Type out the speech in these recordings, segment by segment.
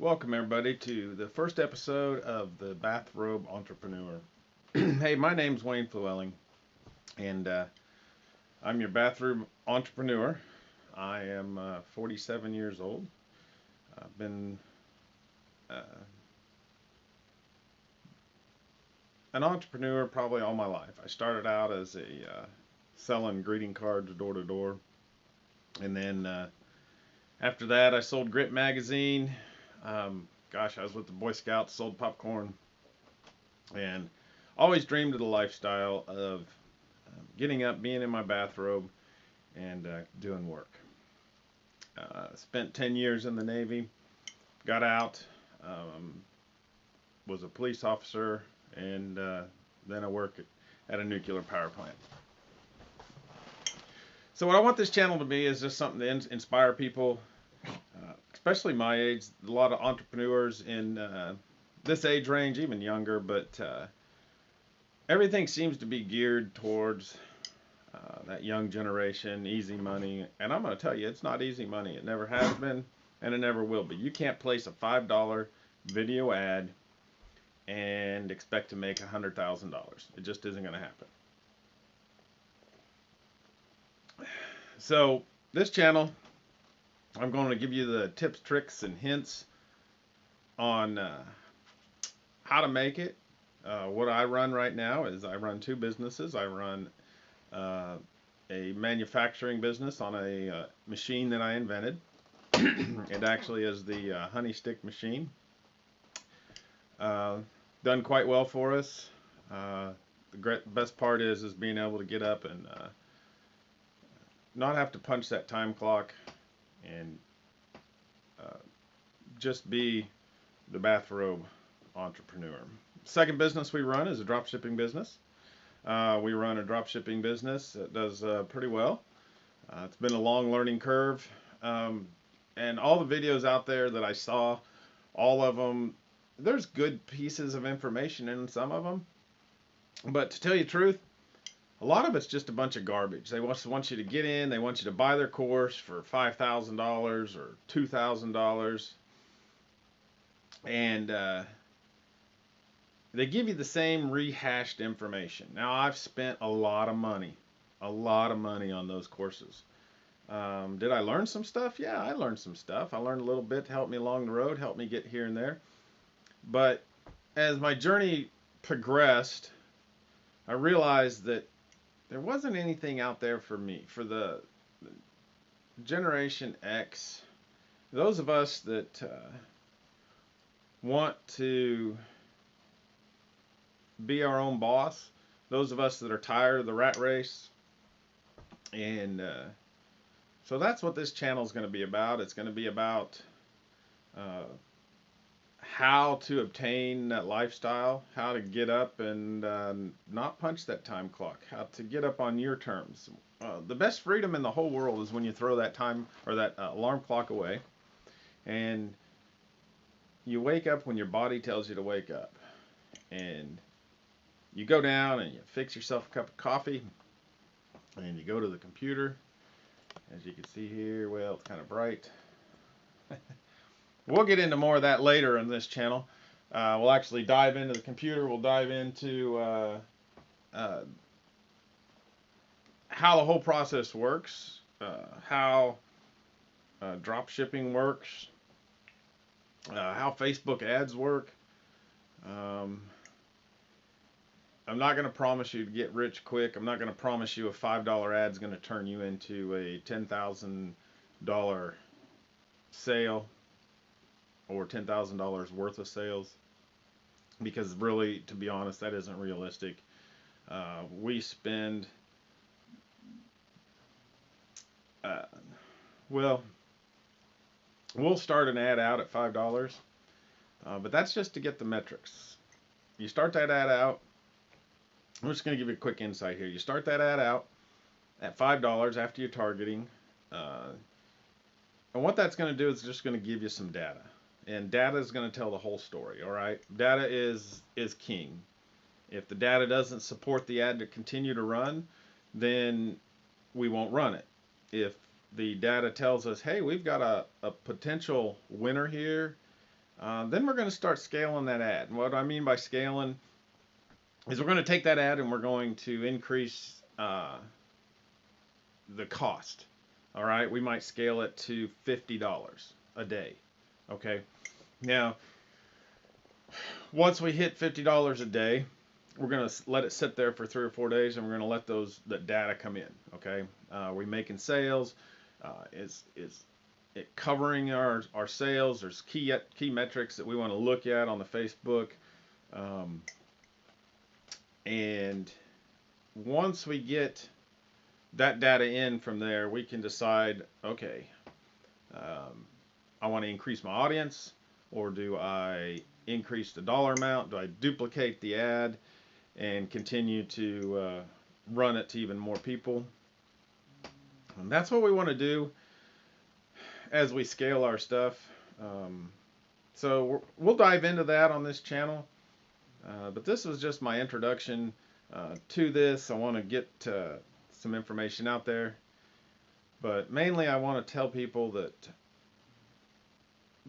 Welcome, everybody, to the first episode of the Bathrobe Entrepreneur. Hey, my name's Wayne Flewelling, and I'm your bathrobe entrepreneur. I am 47 years old. I've been uh, an entrepreneur probably all my life. I started out as selling greeting cards door to door, and then after that, I sold Grit magazine. I was with the Boy Scouts, sold popcorn, and always dreamed of the lifestyle of getting up, being in my bathrobe, and doing work. Spent 10 years in the Navy, got out, um, was a police officer, and then I work at a nuclear power plant. So, what I want this channel to be is just something to inspire people, especially my age. A lot of entrepreneurs in this age range, even younger, but everything seems to be geared towards that young generation, easy money. And I'm going to tell you, it's not easy money. It never has been, and it never will be. You can't place a $5 video ad and expect to make $100,000. It just isn't going to happen. So, this channel, I'm going to give you the tips, tricks, and hints on how to make it. What I run right now is I run two businesses. I run uh, a manufacturing business on a machine that I invented. It actually is the honey stick machine. Uh, Done quite well for us. The best part is being able to get up and not have to punch that time clock and uh, just be the bathrobe entrepreneur. Second business we run is a drop shipping business. We run a drop shipping business that does pretty well. It's been a long learning curve. And all the videos out there that I saw, all of them, there's good pieces of information in some of them. But to tell you the truth, a lot of it's just a bunch of garbage. They want you to get in, they want you to buy their course for $5,000 or $2,000. And they give you the same rehashed information. Now, I've spent a lot of money on those courses. Did I learn some stuff? Yeah, I learned some stuff. I learned a little bit to help me along the road, help me get here and there. But as my journey progressed, I realized that there wasn't anything out there for me, for the Generation X, those of us that want to be our own boss, those of us that are tired of the rat race. And so that's what this channel is going to be about. It's going to be about uh, how to obtain that lifestyle, how to get up and not punch that time clock, how to get up on your terms. The best freedom in the whole world is when you throw that time or that alarm clock away and you wake up when your body tells you to wake up. And you go down and you fix yourself a cup of coffee and you go to the computer. As you can see here, well, it's kind of bright. We'll get into more of that later on this channel. We'll actually dive into the computer. We'll dive into uh, how the whole process works, how drop shipping works, how Facebook ads work. Um, I'm not going to promise you to get rich quick. I'm not going to promise you a $5 ad is going to turn you into a $10,000 sale or $10,000 worth of sales, because really, to be honest, that isn't realistic. We spend, uh, well, we'll start an ad out at $5, but that's just to get the metrics. You start that ad out. I'm just going to give you a quick insight here. You start that ad out at $5 after you're targeting. And what that's going to do is just going to give you some data. And data is going to tell the whole story, all right? Data is king. If the data doesn't support the ad to continue to run, then we won't run it. If the data tells us, hey, we've got a potential winner here, Then we're going to start scaling that ad. And what I mean by scaling is we're going to take that ad and we're going to increase the cost. All right, we might scale it to $50 a day. Okay, now once we hit $50 a day, we're going to let it sit there for 3 or 4 days, and we're going to let the data come in. Okay, we making sales? Is it covering our sales? There's key metrics that we want to look at on the Facebook, um, and once we get that data in from there, we can decide, okay, um, I want to increase my audience, or do I increase the dollar amount? Do I duplicate the ad and continue to run it to even more people? And that's what we want to do as we scale our stuff. So we'll dive into that on this channel. But this was just my introduction to this. I want to get some information out there. But mainly I want to tell people that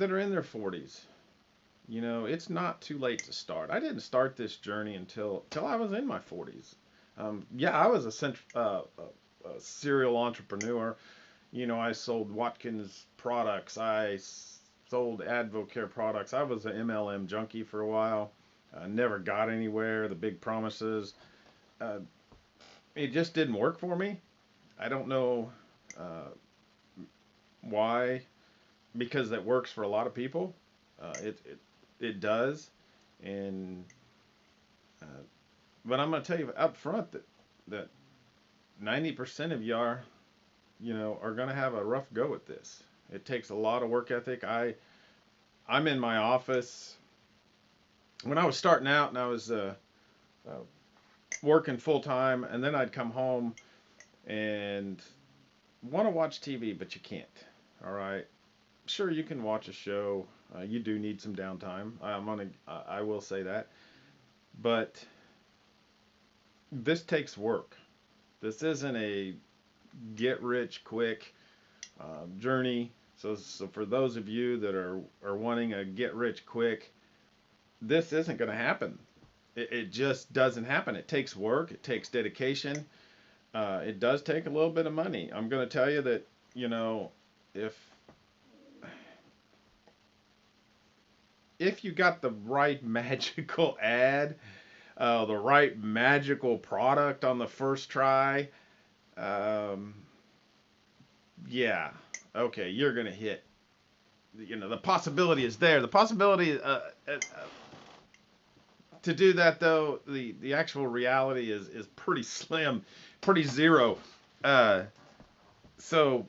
are in their 40s, you know, it's not too late to start. I didn't start this journey until I was in my 40s. Yeah, I was a serial entrepreneur. You know, I sold Watkins products. I sold Advocare products. I was an MLM junkie for a while. Never got anywhere. The big promises. Uh, it just didn't work for me. I don't know why, because that works for a lot of people. It does, and uh, but I'm going to tell you up front that 90% of you are going to have a rough go at this. It takes a lot of work ethic. I'm in my office when I was starting out, and I was working full time, and then I'd come home and want to watch TV, but you can't. All right, sure, you can watch a show. You do need some downtime. I will say that, but this takes work. This isn't a get rich quick journey. So for those of you that are wanting a get rich quick, this isn't going to happen. It just doesn't happen. It takes work. It takes dedication. It does take a little bit of money. I'm going to tell you that, you know, if you got the right magical ad, the right magical product on the first try, um, yeah, okay, you're gonna hit. You know, the possibility is there. The possibility to do that, though, the actual reality is pretty slim, pretty zero. Uh, so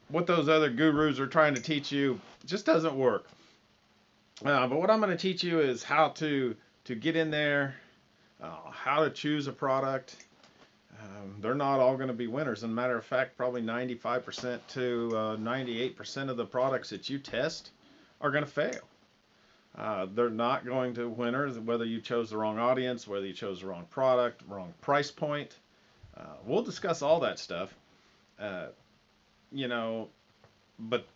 what those other gurus are trying to teach you just doesn't work. But what I'm going to teach you is how to get in there, how to choose a product. They're not all going to be winners. As a matter of fact, probably 95% to 98% of the products that you test are going to fail. They're not going to winners, whether you chose the wrong audience, whether you chose the wrong product, wrong price point. We'll discuss all that stuff. Uh, you know, but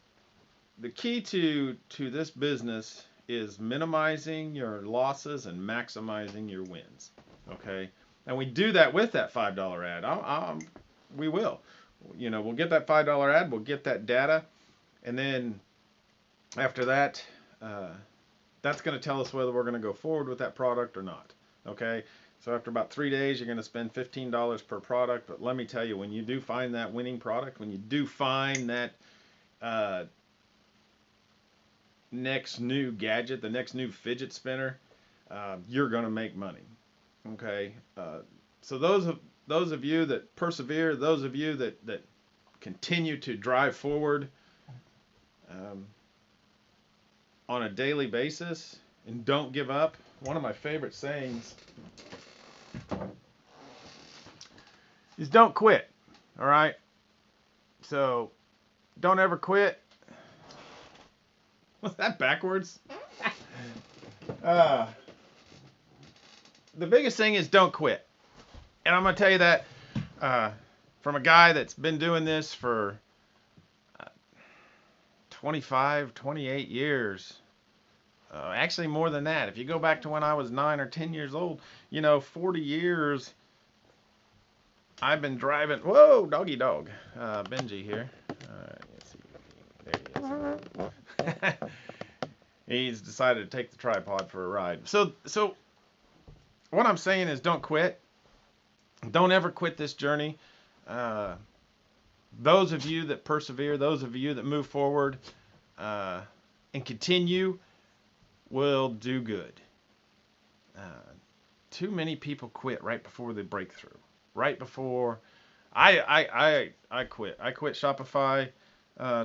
the key to this business is minimizing your losses and maximizing your wins. Okay, and we do that with that $5 ad. We will. You know, we'll get that $5 ad. We'll get that data, and then after that, that's going to tell us whether we're going to go forward with that product or not. Okay. So after about 3 days, you're going to spend $15 per product. But let me tell you, when you do find that winning product, when you do find that next new gadget, the next new fidget spinner, you're going to make money. Okay. So those of you that persevere, those of you that continue to drive forward on a daily basis and don't give up. One of my favorite sayings is don't quit. All right. So don't ever quit. Was that backwards? The biggest thing is don't quit. And I'm going to tell you that from a guy that's been doing this for 25, 28 years. Actually, more than that. If you go back to when I was 9 or 10 years old, 40 years I've been driving. Whoa, doggy dog. Benji here. Let's see. There he is. He's decided to take the tripod for a ride. So what I'm saying is, don't quit. Don't ever quit this journey. Those of you that persevere, those of you that move forward and continue will do good. Too many people quit right before the breakthrough. Right before I quit. I quit Shopify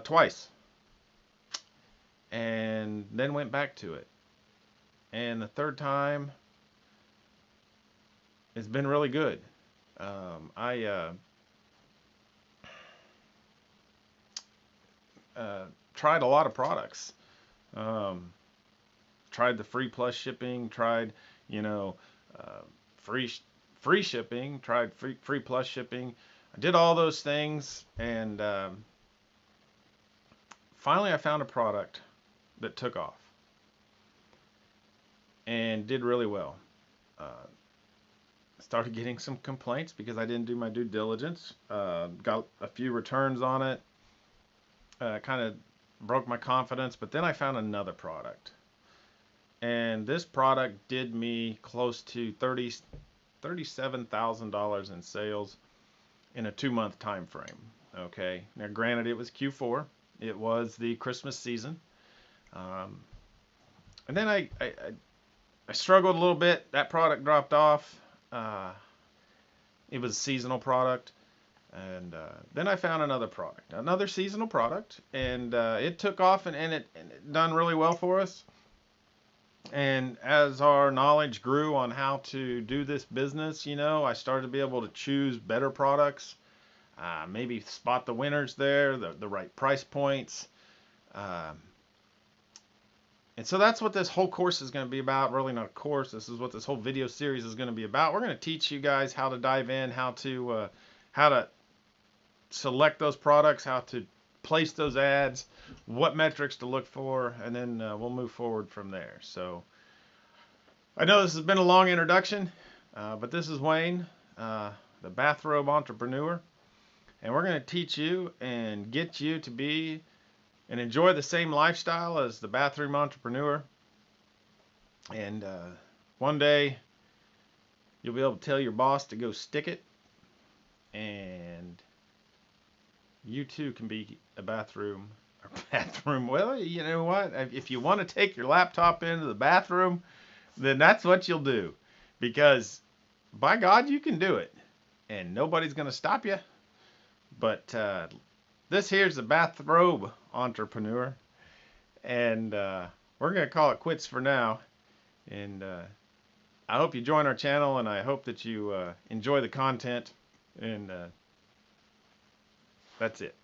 twice, and then went back to it. And the third time, it's been really good. I tried a lot of products. Tried the free plus shipping. Tried, free free shipping. Tried free plus shipping. I did all those things, and finally I found a product that took off and did really well. Started getting some complaints because I didn't do my due diligence. Got a few returns on it. Kind of broke my confidence, but then I found another product. And this product did me close to $37,000 in sales in a 2-month time frame. Okay. Now, granted, it was Q4. It was the Christmas season. And then I struggled a little bit. That product dropped off. It was a seasonal product. And then I found another product, another seasonal product, and it took off, and it done really well for us. And as our knowledge grew on how to do this business, I started to be able to choose better products, maybe spot the winners there, the right price points. And so that's what this whole course is going to be about. Really not a course. This is what this whole video series is going to be about. We're going to teach you guys how to dive in, how to select those products, how to place those ads, what metrics to look for, and then we'll move forward from there. So I know this has been a long introduction, but this is Wayne, the Bathrobe Entrepreneur, and we're going to teach you and get you to be and enjoy the same lifestyle as the Bathroom Entrepreneur. And one day you'll be able to tell your boss to go stick it, and you too can be a bathroom. Well, you know what? If you want to take your laptop into the bathroom, then that's what you'll do. Because by God, you can do it. And nobody's going to stop you. But this here's the Bathrobe Entrepreneur. And we're going to call it quits for now. And I hope you join our channel, and I hope that you enjoy the content. And that's it.